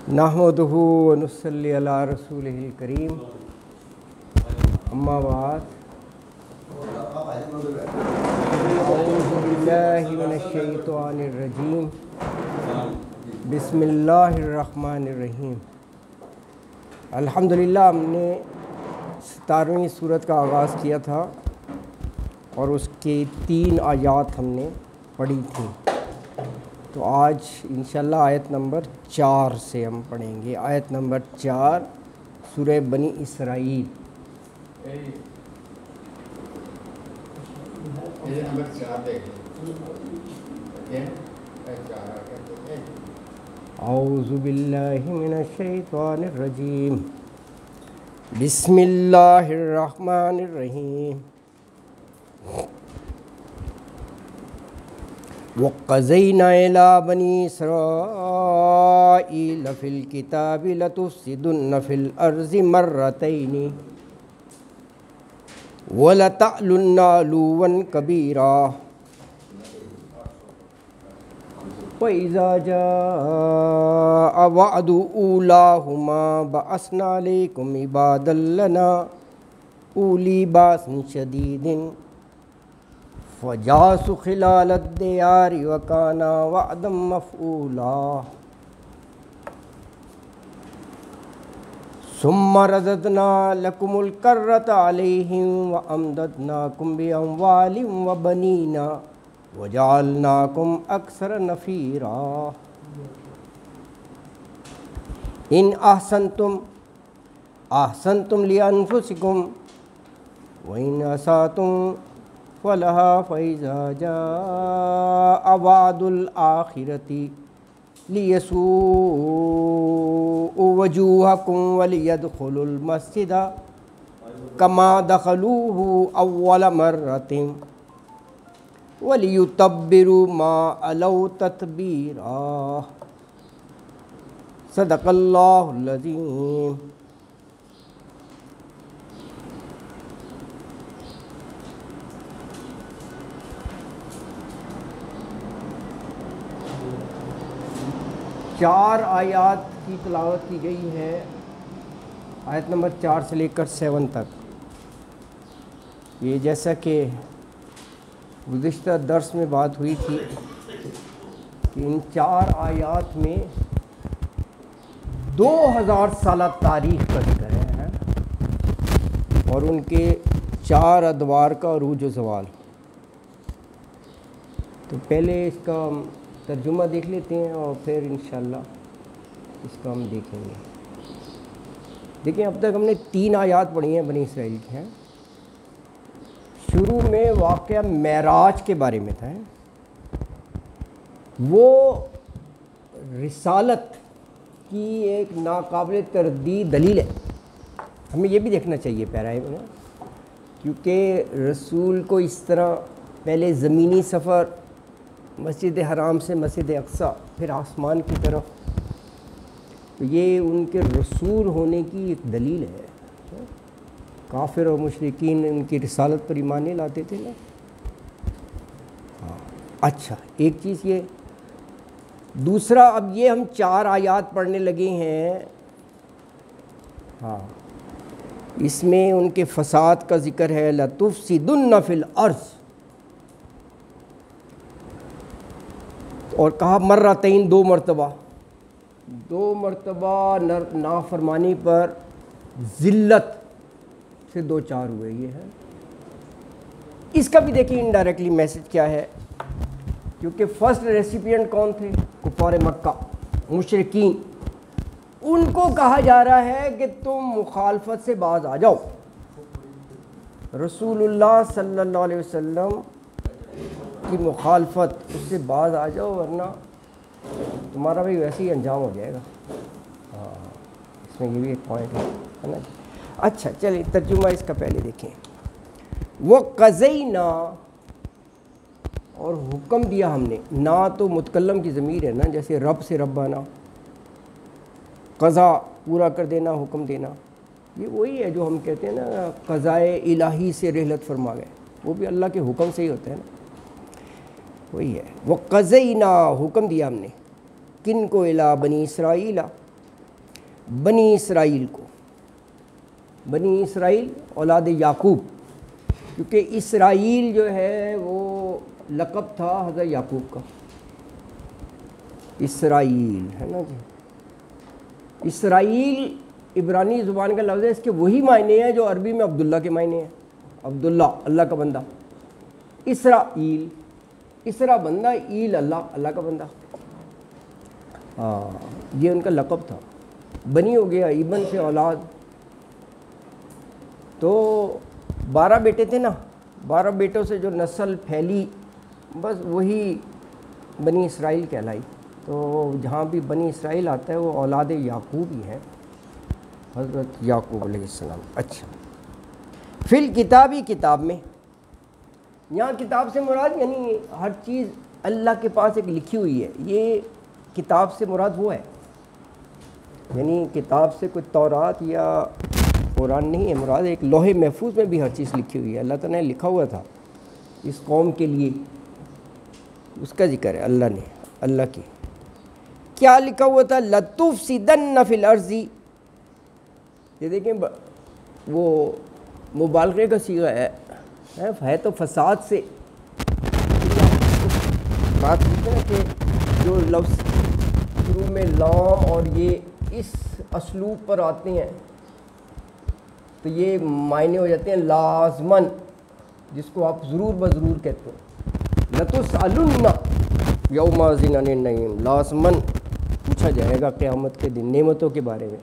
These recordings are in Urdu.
نحمدہ و نصلی علی رسولہ الکریم، اما بعد، اعوذ باللہ من الشیطان الرجیم، بسم اللہ الرحمن الرحیم۔ الحمدللہ ہم نے 17ویں سورت کا آغاز کیا تھا اور اس کے 3 آیات ہم نے پڑھی تھیں، تو آج انشاءاللہ آیت نمبر 4 سے ہم پڑھیں گے۔ آیت نمبر 4 سورہ بنی اسرائیل۔ اعوذ باللہ من الشیطان الرجیم، بسم اللہ الرحمن الرحیم۔ وَقَضَيْنَا إِلَىٰ بَنِي إِسْرَائِيلَ فِي الْكِتَابِ لَتُفْسِدُنَّ فِي الْأَرْضِ مَرَّتَيْنِ وَلَتَعْلُنَّ عُلُوًّا كَبِيرًا وَإِذَا جَاءَ وَعْدُ أُولَاهُمَا بَعَثْنَا عَلَيْكُمْ عِبَادًا لَنَا أُولِي بَأْسٍ شَدِيدٍ فَجَاسُوا خِلَالَ الدِّيَارِ وَكَانَ وَعْدًا مَفْعُولًا ثُمَّ رَدَدْنَا لَكُمُ الْكَرَّةَ عَلَيْهِمْ وَأَمْدَدْنَاكُمْ بِأَمْوَالٍ وَبَنِينَ وَجَعَلْنَاكُمْ أَكْثَرَ نَفِيرًا إِنْ أَحْسَنْتُمْ أَحْسَنْتُمْ لِأَنفُسِكُمْ وَإِنْ أَسَأْتُمْ فَلَهَا فَإِذَا جَاءَ وَعْدُ الْآخِرَةِ لِيَسُوءُوا وُجُوهَكُمْ وَلِيَدْخُلُوا الْمَسْجِدَ كَمَا دَخَلُوهُ أَوَّلَ مَرَّةٍ وَلِيُتَبِّرُوا مَا عَلَوْا تَتْبِيرًا۔ صدق اللہ العظیم۔ چار آیات کی تلاوت کی گئی ہے، آیت نمبر 4 سے لے کر 7 تک۔ یہ جیسا کہ گزشتہ درس میں بات ہوئی تھی کہ ان 4 آیات میں 2000 سالہ تاریخ کا ذکر ہے اور ان کے 4 ادوار کا عروج و زوال۔ تو پہلے اس کا ترجمہ دیکھ لیتے ہیں اور پھر انشاءاللہ اس کو ہم دیکھیں گے۔ دیکھیں، اب تک ہم نے 3 آیات پڑھی ہیں بنی اسرائیل کی ہیں۔ شروع میں واقعہ معراج کے بارے میں تھا، وہ رسالت کی ایک ناقابل تردید دلیل ہے۔ ہمیں یہ بھی دیکھنا چاہیے پیرائے میں، کیونکہ رسول کو اس طرح پہلے زمینی سفر مسجد حرام سے مسجد اقصیٰ پھر آسمان کی طرف، تو یہ ان کے رسول ہونے کی ایک دلیل ہے۔ کافر اور مشرکین ان کی رسالت پر ایمان نہیں لاتے تھے نا۔ اچھا، ایک چیز یہ۔ دوسرا، اب یہ ہم 4 آیات پڑھنے لگے ہیں، اس میں ان کے فساد کا ذکر ہے۔ لَتُفْسِدُنَّ فِي الْأَرْضِ، اور کہا مرتین، 2 مرتبہ، 2 مرتبہ نافرمانی پر ذلت سے 2 4 ہوئے۔ یہ ہے، اس کا بھی دیکھیں انڈائریکٹلی میسج کیا ہے، کیونکہ فرسٹ ریسیپینٹ کون تھے؟ کفار مکہ، مشرکین۔ ان کو کہا جا رہا ہے کہ تم مخالفت سے باز آ جاؤ، رسول اللہ صلی اللہ علیہ وسلم کی مخالفت، اس سے باز آ جاؤ ورنہ تمہارا بھی ویسے ہی انجام ہو جائے گا۔ اس میں یہ بھی ایک پوائنٹ ہے نا۔ اچھا چلیے ترجمہ اس کا پہلے دیکھیں۔ وَقَضَيْنَا، اور حکم دیا ہم نے، نا تو متکلم کی ضمیر ہے نا، جیسے رب سے ربانہ، قضا پورا کر دینا، حکم دینا۔ یہ وہی ہے جو ہم کہتے ہیں نا قضائے الہی سے رحلت فرما گئے، وہ بھی اللہ کے حکم سے ہی ہوتا ہے نا، وہی ہے۔ وہ قضینا حکم دیا ہم نے، کن کو؟ الا بنی اسرائیل، بنی اسرائیل کو، بنی اسرائیل اولاد یعقوب، کیونکہ اسرائیل جو ہے وہ لقب تھا حضرت یعقوب کا، اسرائیل ہے نا جی۔ اسرائیل عبرانی زبان کا لفظ ہے، اس کے وہی معنی ہیں جو عربی میں عبداللہ کے معنی ہیں، عبداللہ اللہ کا بندہ، اسرائیل اسرا بندہ، ایل اللہ اللہ کا بندہ، یہ ان کا لقب تھا۔ بنی ہو گیا ابن سے اولاد، تو 12 بیٹے تھے نا، 12 بیٹوں سے جو نسل پھیلی بس وہی بنی اسرائیل کہلائی۔ تو جہاں بھی بنی اسرائیل آتا ہے وہ اولاد یعقوب ہی ہے، حضرت یعقوب علیہ السلام۔ اچھا، فی الکتابی کتاب میں، یہاں کتاب سے مراد یعنی ہر چیز اللہ کے پاس ایک لکھی ہوئی ہے، یہ کتاب سے مراد وہ ہے، یعنی کتاب سے کوئی تورات یا قرآن نہیں ہے مراد، ایک لوح محفوظ میں بھی ہر چیز لکھی ہوئی ہے، اللہ تعالیٰ نے لکھا ہوا تھا اس قوم کے لیے، اس کا ذکر ہے اللہ نے، اللہ کی کیا لکھا ہوا تھا؟ لَتُفْسِدَنَّ فِي الْأَرْضِ، یہ دیکھیں وہ مبالغے کا صیغہ ہے تو فساد سے، بات ہے نا کہ جو لفظ شروع میں لام اور یہ اس اسلوب پر آتے ہیں تو یہ معنی ہو جاتے ہیں لازماً، جس کو آپ ضرور بضرور کہتے ہیں۔ لَتُسْأَلُنَّ یومئذٍ عَنِ النَّعِیمِ، لازماً پوچھا جائے گا قیامت کے دن نعمتوں کے بارے میں،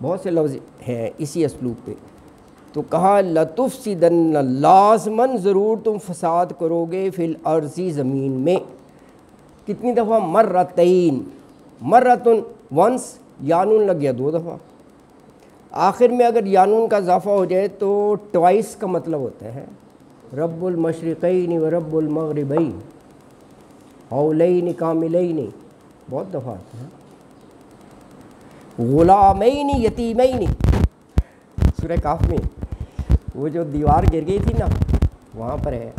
بہت سے لفظ ہیں اسی اسلوب پہ۔ تو کہا لَتُفْسِدَنَّ، لازماً ضرور تم فساد کرو گے، فی الارض زمین میں، کتنی دفعہ؟ مرتین، مرتن ونس، یانون لگ گیا 2 دفعہ، آخر میں اگر یانون کا اضافہ ہو جائے تو ٹوائس کا مطلب ہوتا ہے، رب المشرقین و رب المغربین، حولین کاملین، بہت دفعہ آتا ہے۔ غلامین یتیمین، سورہ کہف میں وہ جو دیوار گر گئی تھی نا وہاں پر ہے،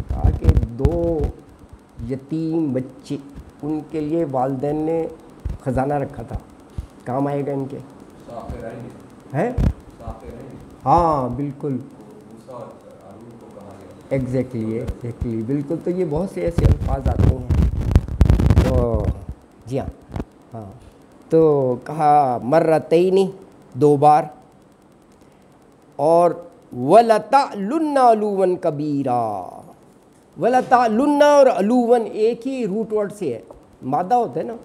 کہا کہ 2 یتیم بچے، ان کے لیے والدین نے خزانہ رکھا تھا، کام آئے گا ان کے، ہے ہاں بالکل، ایگزیکٹلی بالکل۔ تو یہ بہت سے ایسے الفاظ آتے ہیں، تو جی ہاں تو کہا مرتین، 2 بار، اور وَلَتَعْلُنَّ عُلُوًّا كَبِيرًا، وَلَتَعْلُنَّ اور علوًا ایک ہی روٹ ورڈ سے ہے، مادہ ہوتا ہے نا،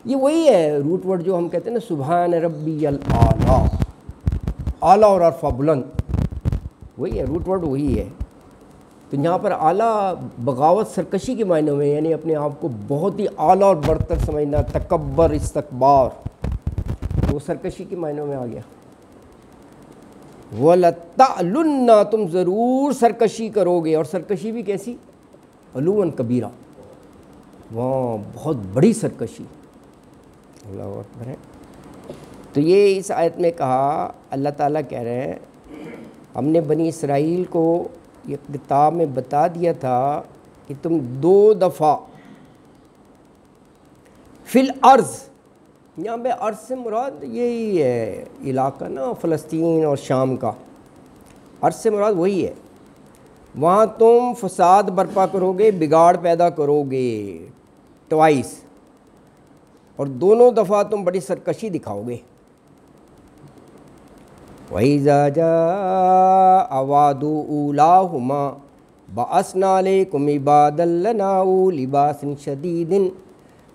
یہ وہی ہے روٹ ورڈ جو ہم کہتے ہیں نا سبحان ربی الاعلیٰ، اعلیٰ اور عرفہ بلند، وہی ہے روٹ ورڈ وہی ہے۔ تو یہاں پر اعلیٰ بغاوت سرکشی کے معنوں میں، یعنی اپنے آپ کو بہت ہی اعلیٰ اور برتر سمجھنا، تکبر استکبار، وہ سرکشی کے معنوں میں آ گیا۔ وَلَتَعْلُنَّ، تم ضرور سرکشی کرو گے، اور سرکشی بھی کیسی؟ عُلُوًّا کبیرہ، وہاں بہت بڑی سرکشی، اللہ اکبر ہے۔ تو یہ اس آیت میں کہا، اللہ تعالیٰ کہہ رہے ہیں ہم نے بنی اسرائیل کو یہ کتاب میں بتا دیا تھا کہ تم 2 دفعہ فی الارض، یہاں پہ ارض سے مراد یہی ہے علاقہ نا فلسطین اور شام کا، ارض سے مراد وہی ہے، وہاں تم فساد برپا کرو گے، بگاڑ پیدا کرو گے، ٹوائس، اور دونوں دفعہ تم بڑی سرکشی دکھاؤ گے۔ وَإِذَا جَاءَ وَعْدُ أُولَاهُمَا بَعَثْنَا عَلَيْكُمْ عِبَادًا لَنَا أُولِي بَأْسٍ شَدِيدٍ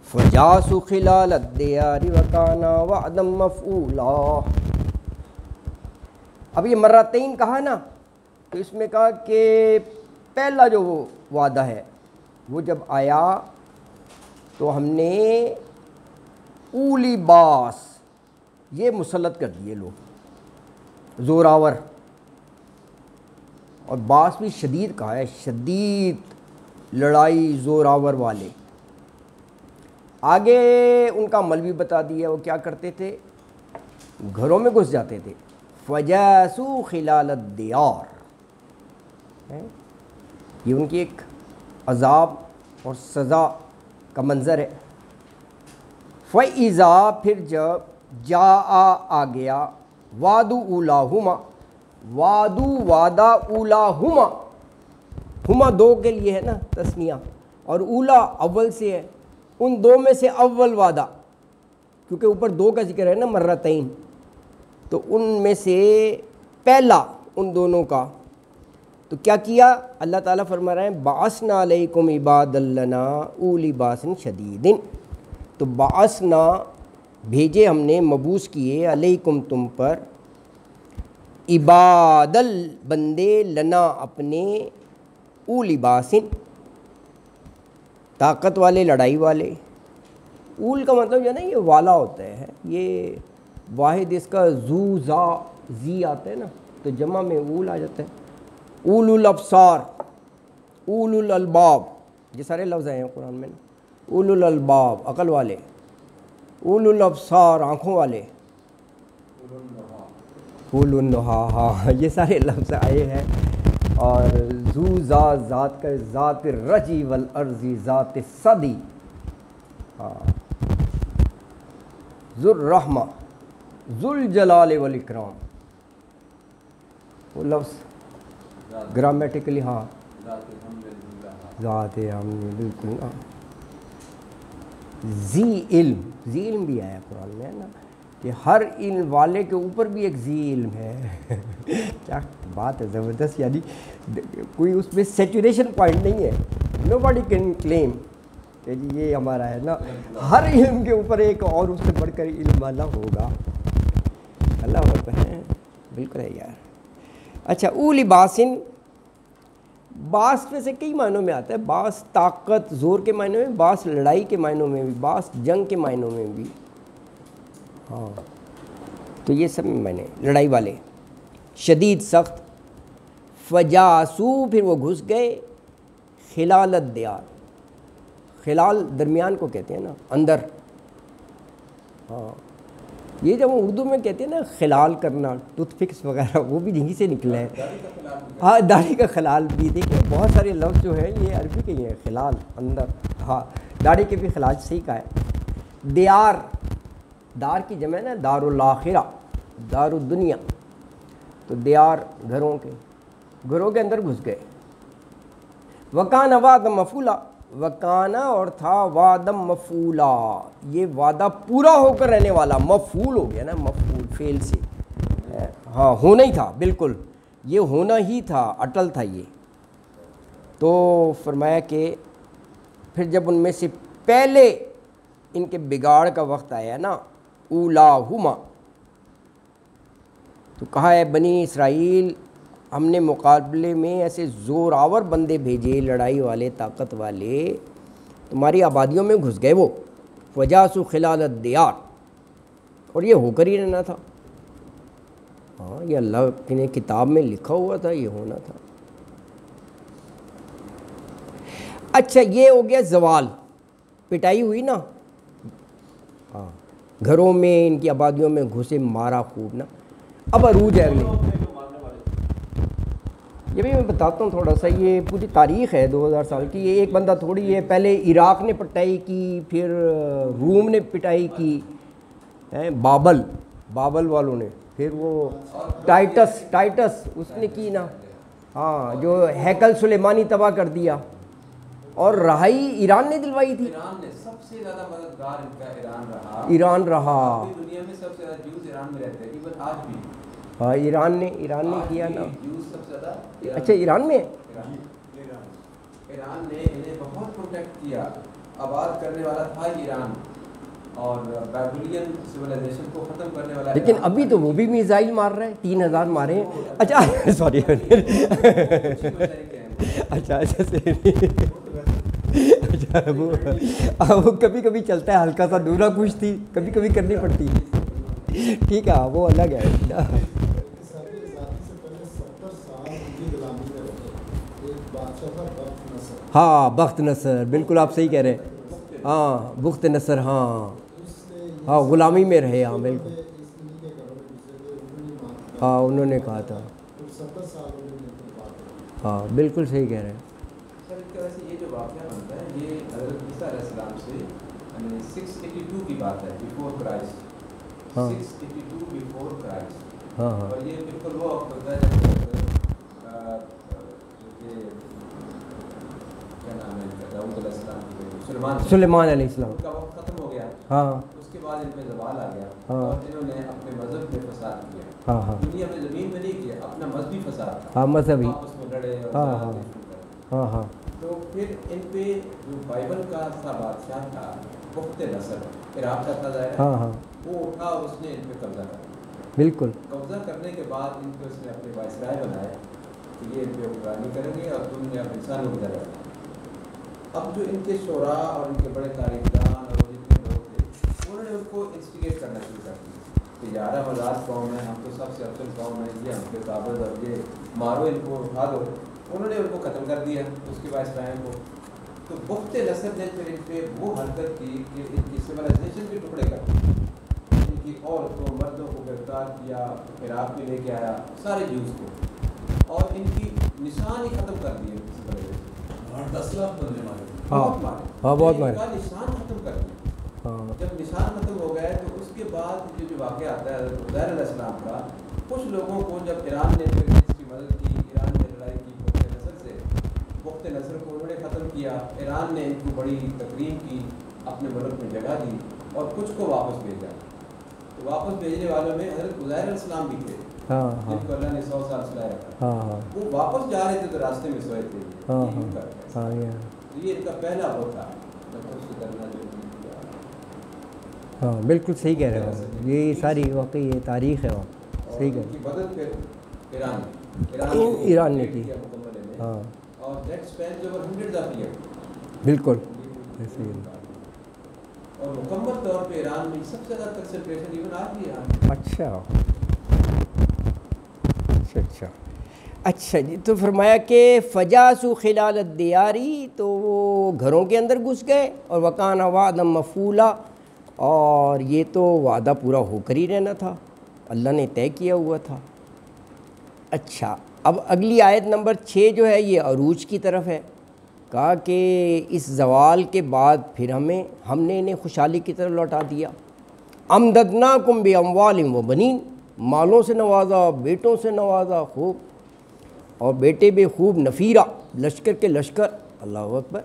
فَجَاسُوا خِلَالَ الدِّيَارِ وَكَانَ وَعْدًا مَفْعُولًا۔ اب یہ مرتين کہا نا، تو اس میں کہا کہ پہلا جو وعدہ ہے وہ جب آیا تو ہم نے اولی باس، یہ مسلط کر دیے لوگ، زوراور، اور باس بھی شدید کہا ہے، شدید لڑائی زوراور والے۔ آگے ان کا عمل بھی بتا دیا، وہ کیا کرتے تھے؟ گھروں میں گھس جاتے تھے. فجاسو خلال الدیار، یہ ان کی ایک عذاب اور سزا کا منظر ہے. فَإِذَا پھر جب آ گیا وعد اولاہما، وعدہ اولاہما، ہما دو کے لیے ہے نا تسنیہ، اور اولا اول سے ہے، ان دو میں سے اول وعدہ، کیونکہ اوپر دو کا ذکر ہے نا مرتین، تو ان میں سے پہلا ان دونوں کا. تو کیا کیا اللہ تعالیٰ فرما رہے ہیں بعثنا علیکم عبادا لنا اولی باس شدید. تو بعثنا بھیجے ہم نے، مبعوث کیے، علیکم تم پر، عباد بندے، لنا اپنے، اولی باسن طاقت والے، لڑائی والے. اول کا مطلب جو ہے نا یہ والا ہوتا ہے، یہ واحد اس کا زی آتا ہے نا تو جمع میں اول آ جاتا ہے. اول الابصار، اول الالباب، یہ سارے لفظ آئے ہیں قرآن میں نا. اول الالباب عقل والے، اول الابصار آنکھوں والے، اول النہا، ہاں یہ سارے لفظ آئے ہیں. اور ذات کا ذات الرجی والارضی ذات الصدی، ہاں ذو الرحمہ ذو الجلال والاکرام، وہ لفظ گرامیٹیکلی ہاں ذات ہم بالکل نا. ذی علم بھی آیا قرآن میں ہے نا کہ ہر علم والے کے اوپر بھی ایک ذی علم ہے. کیا بات ہے زبردست، یعنی کوئی اس میں سیچوریشن پوائنٹ نہیں ہے. نو باڈی کین کلیم کہ جی یہ ہمارا ہے نا، ہر علم کے اوپر ایک اور اس سے بڑھ کر علم والا ہوگا. اللہ اکبر ہے، بالکل ہے یار. اچھا اولی باسن، باس میں سے کئی معنوں میں آتا ہے. باس طاقت زور کے معنوں میں، باس لڑائی کے معنوں میں بھی، باس جنگ کے معنوں میں بھی. ہاں تو یہ سب معنی لڑائی والے، شدید سخت. فجاسو پھر وہ گھس گئے، خلال الدیار، خلال درمیان کو کہتے ہیں نا، اندر. ہاں یہ جب وہ اردو میں کہتے ہیں نا خلال کرنا، ٹوتھ پکس وغیرہ وہ بھی یہیں سے نکلا ہے. ہاں داڑھی کا خلال بھی، دیکھیں بہت سارے لفظ جو ہیں یہ عربی کے ہی ہیں. خلال اندر، ہاں داڑھی کے بھی خلال صحیح کا ہے. دیار، دار کی جمع ہے نا دار الاخرہ، دار الدنیا. تو دیار گھروں کے اندر گھس گئے. وکان وعدم مفعولا، وکانا اور تھا وعدم مفعولا، یہ وعدہ پورا ہو کر رہنے والا. مفعول ہو گیا نا، مفعول فعل سے، ہاں ہونا ہی تھا، بالکل یہ ہونا ہی تھا، اٹل تھا یہ. تو فرمایا کہ پھر جب ان میں سے پہلے ان کے بگاڑ کا وقت آیا نا، اولاہما، تو کہا ہے بنی اسرائیل ہم نے مقابلے میں ایسے زور آور بندے بھیجے، لڑائی والے، طاقت والے، تمہاری آبادیوں میں گھس گئے وہ. وجاسو خلال الدیار، اور یہ ہو کر ہی رہنا تھا. ہاں یہ اللہ نے کتاب میں لکھا ہوا تھا، یہ ہونا تھا. اچھا یہ ہو گیا زوال، پٹائی ہوئی نا. ہاں گھروں میں، ان کی آبادیوں میں گھسے، مارا خوب نا. اب عروج ہے اگلے، یہ بھی میں بتاتا ہوں تھوڑا سا. یہ پوری تاریخ ہے 2000 سال کی. یہ ایک بندہ تھوڑی ہے. پہلے عراق نے پٹائی کی، پھر روم نے پٹائی کی، بابل والوں نے، پھر وہ ٹائٹس اس نے کی نا، ہاں جو ہیکل سلیمانی تباہ کر دیا. اور رہائی ایران نے دلوائی تھی. ایران نے سب سے زیادہ مددگار ان کا ایران رہا. دنیا میں سب سے زیادہ جوز ایران میں رہتے ہیں، ایون آج بھی. ہاں ایران نے کیا نا. سب سے زیادہ اچھا ایران میں، ایران نے انہیں بہت پروٹیکٹ کیا. آباد کرنے والا تھا ایران، اور بیبلین سویلائزیشن کو ختم کرنے والا. لیکن ابھی تو وہ بھی میزائل مار رہے ہیں، 3000 مارے ہیں. اچھا سوری، اچھا وہ کبھی کبھی چلتا ہے، ہلکا سا دورہ کشتی کبھی کبھی کرنی پڑتی ہے. ٹھیک ہے وہ الگ ہے. ہاں بخت نصر، بالکل آپ صحیح کہہ رہے ہیں. ہاں بخت نصر، ہاں غلامی میں رہے. ہاں بالکل ہاں انہوں نے کہا تھا، 70 سال ہو گئے ان کو بات ہے۔ ہاں بالکل صحیح کہہ رہے ہیں۔ سر اس طرح سے یہ جو واقعہ بنتا ہے یہ حضرت عیسیٰ علیہ السلام سے یعنی 682 کی بات ہے بیفور کرائسٹ، ہاں 682 بیفور کرائسٹ، ہاں ہاں اور یہ بالکل وہ وقت ہوتا ہے جب کیا نام ہے ان کا، داؤد علیہ السلام کی بیٹی سلیمان علیہ السلام، ان کا وقت ختم ہو گیا، ہاں اس کے بعد ان پہ زوال آ گیا ہاں اور انہوں نے اپنے مذہب پہ فساد کیا، ہاں ہاں دنیا میں زمین میں نہیں کیا، اپنا مذہبی فساد تھا، ہاں مذہبی، آپس میں لڑے اور ہاں جہاد ہاں شروع کر۔ ہاں ہاں تو پھر ان پہ جو بائبل کا سا بادشاہ تھا بخت نصر عراق کا تھا ظاہر، ہاں ہاں وہ اٹھا اور اس نے ان پہ قبضہ کر لیا۔ بالکل، قبضہ کرنے کے بعد ان کو اس نے اپنے وائسرائے بنایا کہ یہ ان پہ حکمرانی کریں گے اور تم نے اب انسانوں کی طرح رکھنا۔ اب جو ان کے شعراء اور ان کے بڑے تاریخ دان اور جتنے لوگ تھے انہوں نے ان کو انسٹیگیٹ کرنا شروع کر دیا کہ یارہ مزاج قوم ہے، ہم تو سب سے افضل قوم ہے، یہ ہم پہ قابض اور یہ مارو، ان کو اٹھا دو۔ انہوں نے ان کو ختم کر دیا اس کے وائسرائے کو۔ تو بخت نصر نے پھر ان پہ وہ حرکت کی کہ ان کی سویلائزیشن کے ٹکڑے کر دیے، ان کی عورتوں مردوں کو گرفتار کیا، عراق میں لے کے آیا سارے جوز کو، اور ان کی نشان ہی ختم کر دیے سویلائزیشن، 10 لاکھ بندے مارے۔ ہاں بہت مارے، ہاں بہت مارے، ان کا نشان ختم کر دیا۔ ہاں جب نشان ختم ہو گئے تو اس کے بعد جو واقعہ آتا ہے حضرت عزیر علیہ السلام کا، کچھ لوگوں کو جب ایران نے پھر اس کی مدد کی، ایران نے لڑائی کی بخت نصر سے، بخت نصر کو انہوں نے ختم کیا، ایران نے ان کو بڑی تکریم کی، اپنے ملک میں جگہ دی اور کچھ کو واپس بھیجا۔ تو واپس بھیجنے والوں میں حضرت عزیر علیہ السلام بھی تھے ہاں ہاں جن کو اللہ نے 100 سال سلایا رکھا۔ ہاں ہاں وہ واپس جا رہے تھے تو راستے میں سوئے تھے، ہاں یہ یوں ہاں کرتے ہیں۔ ہاں تو یہ ان کا پہلا وہ تھا نفس کرنا جو ہاں بالکل صحیح کہہ رہے ہو، یہ ساری واقعی یہ تاریخ ہے، وہاں صحیح کہہ کی مدد پھر ایران نے کی، مکمل ہے، ہاں اور that spans over hundreds of year, بالکل ایسے ہی۔ اور مکمل طور پہ ایران میں سب سے زیادہ کنسنٹریشن ایون آج بھی ایران میں۔ اچھا اچھا اچھا اچھا جی، تو فرمایا کہ فجاسو خلال الدیاری، تو وہ گھروں کے اندر گھس گئے، اور وکان وعدا مفعولا، اور یہ تو وعدہ پورا ہو کر ہی رہنا تھا، اللہ نے طے کیا ہوا تھا۔ اچھا اب اگلی آیت نمبر 6 جو ہے یہ عروج کی طرف ہے، کہا کہ اس زوال کے بعد پھر ہم نے انہیں خوشحالی کی طرف لوٹا دیا۔ امددناکم باموال و بنین، مالوں سے نوازا، بیٹوں سے نوازا خوب، اور بیٹے بے خوب نفیرہ، لشکر کے لشکر، اللہ اکبر۔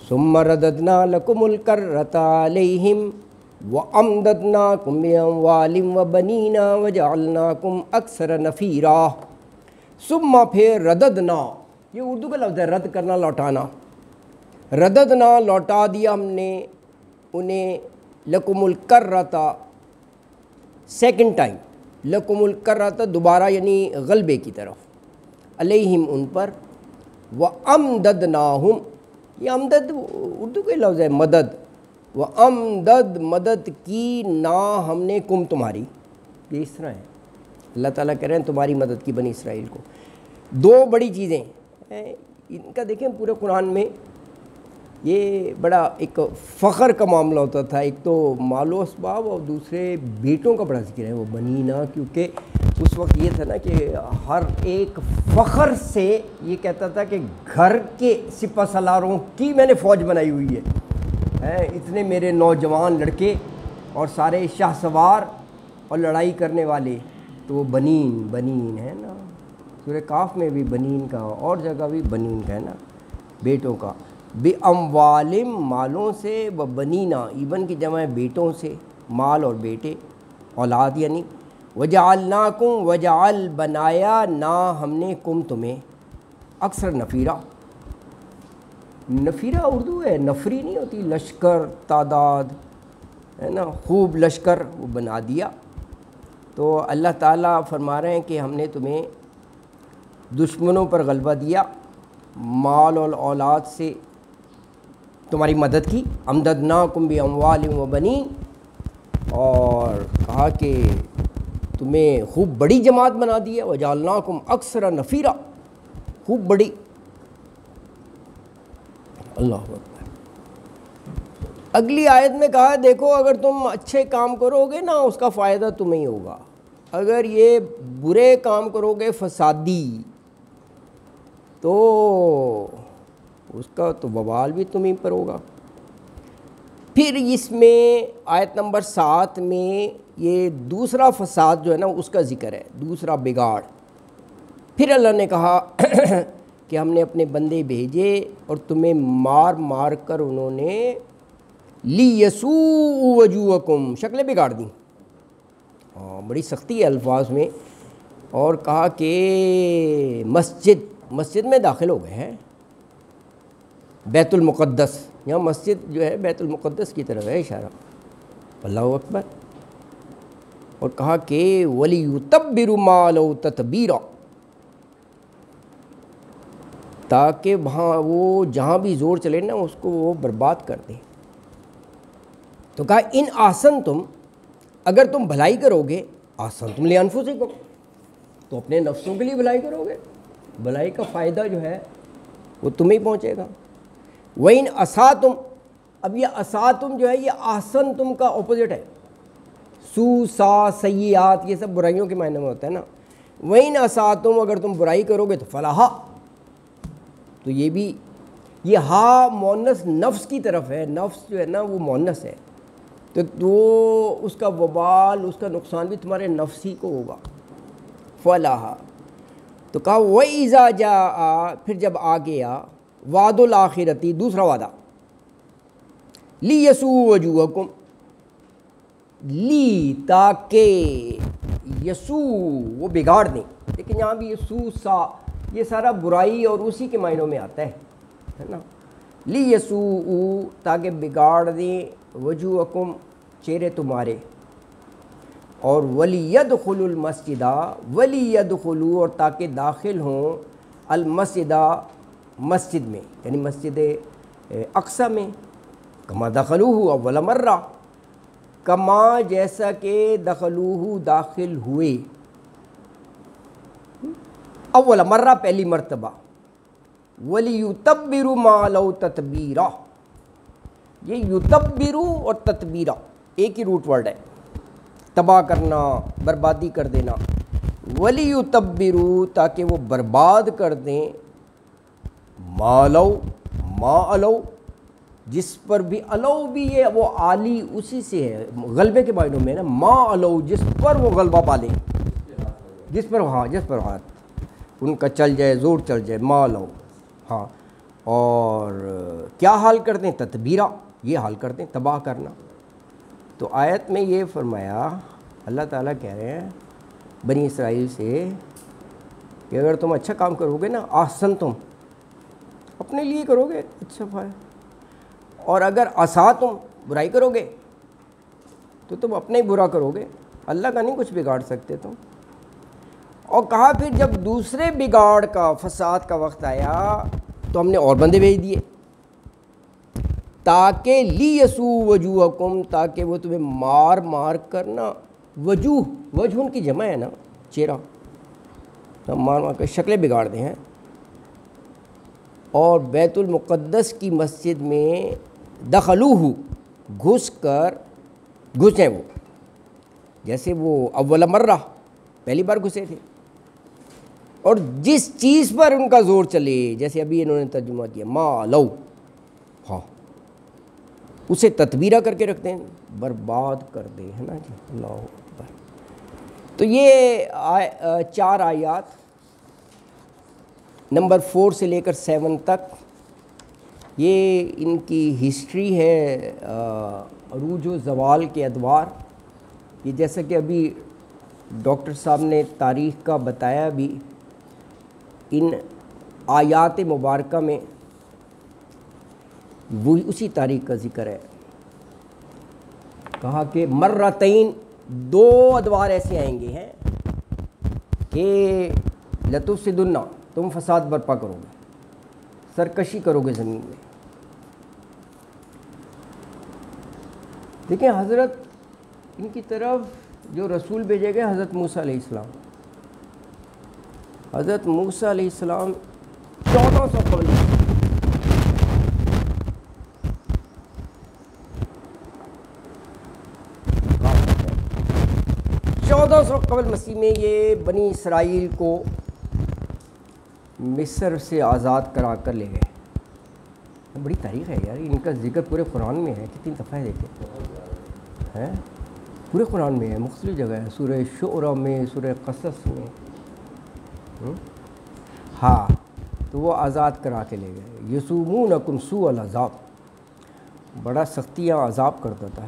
ثم رددنا لکم الکرۃ علیہم وامددناکم باموال وبنین وجعلناکم اکثر نفیرا۔ ثم پھر رددنا، یہ اردو کا لفظ ہے، رد کرنا، لوٹانا۔ رددنا لوٹا دیا ہم نے انہیں، لکم الکرۃ سیکنڈ ٹائم، لکم الکرۃ دوبارہ یعنی غلبے کی طرف، علیہم ان پر، وامددناہم، یہ امدد اردو کا لفظ ہے، مدد، وامدد مدد کی نا ہم نے کم تمہاری، یہ اس طرح ہے، اللہ تعالیٰ کہہ رہے ہیں تمہاری مدد کی بنی اسرائیل کو۔ دو بڑی چیزیں ان کا دیکھیں پورے قرآن میں، یہ بڑا ایک فخر کا معاملہ ہوتا تھا، ایک تو مال و اسباب اور دوسرے بیٹوں کا بڑا ذکر ہے، وہ بنینا، کیونکہ اس وقت یہ تھا نا کہ ہر ایک فخر سے یہ کہتا تھا کہ گھر کے سپہ سالاروں کی میں نے فوج بنائی ہوئی ہے، اتنے میرے نوجوان لڑکے اور سارے شاہ سوار اور لڑائی کرنے والے، تو وہ بنین ہے نا، سورہ کاف میں بھی بنین کا، اور جگہ بھی بنین کا ہے نا، بیٹوں کا، بے اموالم مالوں سے، و بنینا ایبن کی جمع ہے بیٹوں سے، مال اور بیٹے، اولاد یعنی، وجعلناکم وجعل بنایا نا ہم نے کم تمہیں، اکثر نفیرہ، نفیرہ اردو ہے، نفری نہیں ہوتی، لشکر تعداد ہے نا، خوب لشکر وہ بنا دیا۔ تو اللہ تعالیٰ فرما رہے ہیں کہ ہم نے تمہیں دشمنوں پر غلبہ دیا، مال اور اولاد سے تمہاری مدد کی، امددناکم باموال و بنین، اور کہا کہ تمہیں خوب بڑی جماعت بنا دیا، وجعلناکم اکثر نفیرہ، خوب بڑی، اللہ اکبر۔ اگلی آیت میں کہا دیکھو اگر تم اچھے کام کرو گے نا اس کا فائدہ تمہیں ہی ہوگا، اگر یہ برے کام کرو گے فسادی تو اس کا تو وبال بھی تمہیں پر ہوگا۔ پھر اس میں آیت نمبر 7 میں یہ دوسرا فساد جو ہے نا اس کا ذکر ہے، دوسرا بگاڑ۔ پھر اللہ نے کہا کہ ہم نے اپنے بندے بھیجے اور تمہیں مار مار کر انہوں نے لیسوء وجوہکم، شکلیں بگاڑ دیں، بڑی سختی ہے الفاظ میں، اور کہا کہ مسجد میں داخل ہو گئے ہیں، بیت المقدس، یہاں مسجد جو ہے بیت المقدس کی طرف ہے اشارہ، اللہ اکبر، اور کہا کہ وَلِيُتَبِّرُ مَا لَوْ تَتْبِيرًا، تاکہ وہاں وہ جہاں بھی زور چلے نا اس کو وہ برباد کر دیں۔ تو کہا ان احسنتم، اگر تم بھلائی کرو گے، احسنتم لِأَنفُسِکُم، تو اپنے نفسوں کے لیے بھلائی کرو گے، بھلائی کا فائدہ جو ہے وہ تمہیں پہنچے گا۔ وَإِنْ أَسَأْتُمْ، اب یہ اساتم جو ہے یہ احسنتم کا اپوزٹ ہے، سا سیئات یہ سب برائیوں کے معنی میں ہوتا ہے نا۔ وَإِنْ أَسَأْتُمْ، اگر تم برائی کرو گے تو فلاحا، تو یہ بھی یہ ہا مونس نفس کی طرف ہے، نفس جو ہے نا وہ مونس ہے، تو اس کا وبال، اس کا نقصان بھی تمہارے نفس ہی کو ہوگا، فلاحا۔ تو کہا وَإِذَا جَاءَ، پھر جب آ گیا وعد الآخرتی، دوسرا وعدہ، لیسوء وجوہکم، لی تاکہ یسوء وہ بگاڑ دیں، لیکن یہاں بھی یسوء سا یہ سارا برائی اور اسی کے معنوں میں آتا ہے نا، لیسوء تاکہ بگاڑ دیں وجوہکم چہرے تمہارے، اور ولیدخلوا المسجد، ولیدخلوا اور تاکہ داخل ہوں المسجد مسجد میں، یعنی مسجد اقصی میں، کما دخلوہ اول مرہ، کما جیسا کہ دخلوہ داخل ہوئے، اول مرہ پہلی مرتبہ، وَلِيُتَبِّرُوا مَا لَوْ تَتْبِيرًا، یہ یتبرو اور تتبیرہ ایک ہی روٹ ورڈ ہے، تباہ کرنا، بربادی کر دینا، وَلِيُتَبِّرُوا تاکہ وہ برباد کر دیں، ما علو جس پر بھی، علو بھی یہ وہ عالی اسی سے ہے، غلبے کے معنوں میں نا، ما علو جس پر وہ غلبہ پا لیں، جس پر ہاتھ ان کا چل جائے، زور چل جائے، ما علو، ہاں، اور کیا حال کر دیں، تتبیرہ یہ حال کر دیں، تباہ کرنا۔ تو آیت میں یہ فرمایا، اللہ تعالیٰ کہہ رہے ہیں بنی اسرائیل سے کہ اگر تم اچھا کام کرو گے نا، احسن تم اپنے لیے کرو گے اچھا فائدہ، اور اگر تم برائی کرو گے تو تم اپنے ہی برا کرو گے، اللہ کا نہیں کچھ بگاڑ سکتے تم۔ اور کہا پھر جب دوسرے بگاڑ کا، فساد کا وقت آیا تو ہم نے اور بندے بھیج دیے، تاکہ لیسوء وجوہکم تاکہ وہ تمہیں مار مار کرنا، وجہ ان کی جمع ہے نا، چہرہ، مار مار کر شکلیں بگاڑ دیں ہیں، اور بیت المقدس کی مسجد میں دخلوہ گھسیں وہ، جیسے وہ اول مرہ پہلی بار گھسے تھے، اور جس چیز پر ان کا زور چلے، جیسے ابھی انہوں نے ترجمہ کیا ما لو، ہاں اسے تتبیرہ کر کے رکھتے ہیں، برباد کر دے، ہے نا جی، اللہ اکبر۔ تو یہ 4 آیات نمبر 4 سے لے کر 7 تک، یہ ان کی ہسٹری ہے، عروج و زوال کے ادوار، یہ جیسا کہ ابھی ڈاکٹر صاحب نے تاریخ کا بتایا بھی، ان آیات مبارکہ میں وہی اسی تاریخ کا ذکر ہے۔ کہا کہ مرتین 2 ادوار ایسے آئیں گے ہیں کہ لتفسدن، تم فساد برپا کرو گے، سرکشی کرو گے زمین میں۔ دیکھیں حضرت ان کی طرف جو رسول بھیجے گئے حضرت موسیٰ علیہ السلام، حضرت موسیٰ علیہ السلام 1400 قبل، 1400 قبل مسیح میں یہ بنی اسرائیل کو مصر سے آزاد کرا کر لے گئے. بڑی تاریخ ہے یار, ان کا ذکر پورے قرآن میں ہے. کتنی دفعہ ہے دیکھیں ہیں, پورے قرآن میں ہے, مختلف جگہ ہے, سورہ شعراء میں, سورہ قصص میں. ہاں تو وہ آزاد کرا کے لے گئے. یسومونکم سوء العذاب, بڑا سختیاں عذاب کرتا تھا.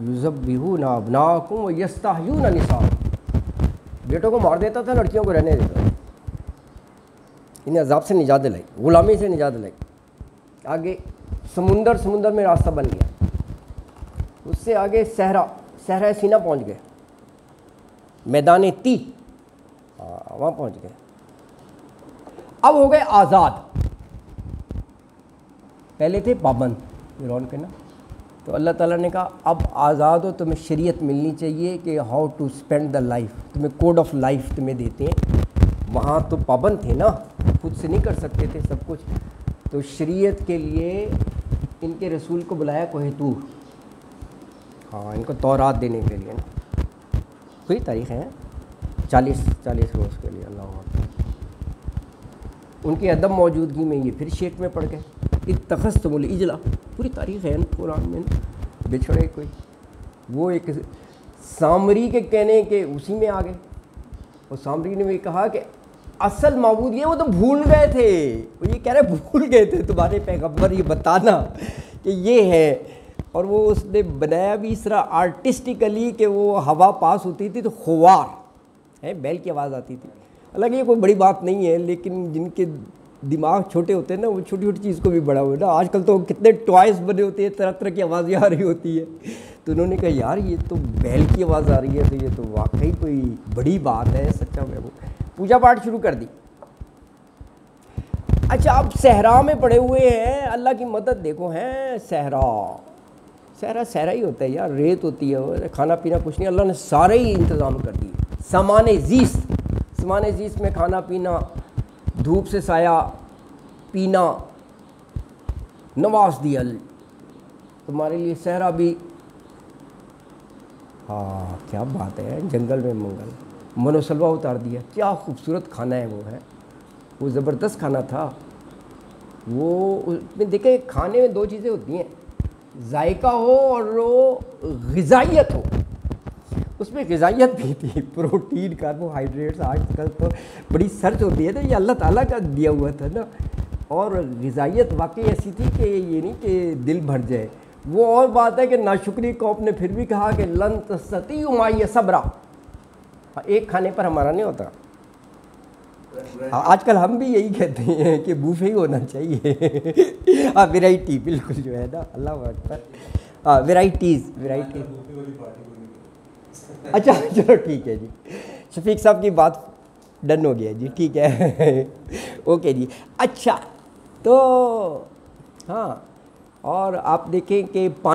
یذبحون ابناءکم ویستحیون نساءکم, بیٹوں کو مار دیتا تھا, لڑکیوں کو رہنے دیتا تھا. انہیں عذاب سے نجات دلائی, غلامی سے نجات دلائی. آگے سمندر میں راستہ بن گیا. اس سے آگے صحرا سینا پہنچ گئے, میدان تی وہاں پہنچ گئے. اب ہو گئے آزاد. پہلے تھے پابند فرعون کے نا. تو اللہ تعالیٰ نے کہا اب آزاد ہو, تمہیں شریعت ملنی چاہیے کہ how to spend the life, تمہیں کوڈ آف لائف تمہیں دیتے ہیں. وہاں تو پابند تھے نا, خود سے نہیں کر سکتے تھے سب کچھ. تو شریعت کے لیے ان کے رسول کو بلایا کوہ طور, ہاں ان کو تورات دینے کے لیے نا. کوئی تاریخ ہے 40 روز کے لیے. اللہ اکبر. ان کی عدم موجودگی میں یہ پھر شیٹ میں پڑ گئے. اتخذتم العجل, پوری تاریخ ہے قرآن میں. بچھڑے کوئی, وہ ایک سامری کے کہنے کے اسی میں آ گئے. اور سامری نے بھی کہا کہ اصل معبود یہ, وہ تو بھول گئے تھے. وہ یہ کہہ رہے بھول گئے تھے تمہارے پیغمبر یہ بتانا کہ یہ ہے. اور وہ اس نے بنایا بھی اس طرح آرٹسٹیکلی کہ وہ ہوا پاس ہوتی تھی تو خوار ہے, بیل کی آواز آتی تھی. حالانکہ یہ کوئی بڑی بات نہیں ہے, لیکن جن کے دماغ چھوٹے ہوتے ہیں نا, وہ چھوٹی چھوٹی چیز کو بھی بڑا ہوا نا. آج کل تو کتنے ٹوائز بنے ہوتے ہیں, طرح طرح کی آوازیں آ رہی ہوتی ہے. تو انہوں نے کہا یار یہ تو بیل کی آواز آ رہی ہے, تو یہ تو واقعی کوئی بڑی بات ہے. سچا میں وہ پوجا پاٹ شروع کر دی. اچھا اب صحرا میں پڑے ہوئے ہیں, اللہ کی مدد دیکھو ہے. صحرا ہی ہوتا ہے یار, ریت ہوتی ہے, کھانا پینا کچھ نہیں. اللہ نے سارے ہی انتظام کر دیے. سامان زیست میں کھانا پینا, دھوپ سے سایہ پینا, نواز دیا تمہارے لیے صحرا بھی. ہاں کیا بات ہے, جنگل میں منگل, من و سلوا اتار دیا. کیا خوبصورت کھانا ہے وہ ہے, وہ زبردست کھانا تھا. وہ اس میں دیکھیں کھانے میں 2 چیزیں ہوتی ہیں, ذائقہ ہو اور وہ غذائیت ہو. اس میں غذائیت بھی تھی, پروٹین, کاربوہائیڈریٹس. آج کل تو بڑی سرچ ہوتی ہے تو یہ اللہ تعالیٰ کا دیا ہوا تھا نا. اور غذائیت واقعی ایسی تھی کہ یہ نہیں کہ دل بھر جائے. وہ اور بات ہے کہ ناشکری قوم نے پھر بھی کہا کہ لن تستطیعوا معی صبرا, ایک کھانے پر ہمارا نہیں ہوتا. آج کل ہم بھی یہی کہتے ہیں کہ بوفے ہی ہونا چاہیے. ہاں ویرائٹی بالکل جو ہے نا, اللہ اکبر. ہاں ویرائٹیز. اچھا چلو ٹھیک ہے جی, شفیق صاحب کی بات ڈن ہو گیا جی, ٹھیک ہے اوکے جی. اچھا تو ہاں, اور آپ دیکھیں کہ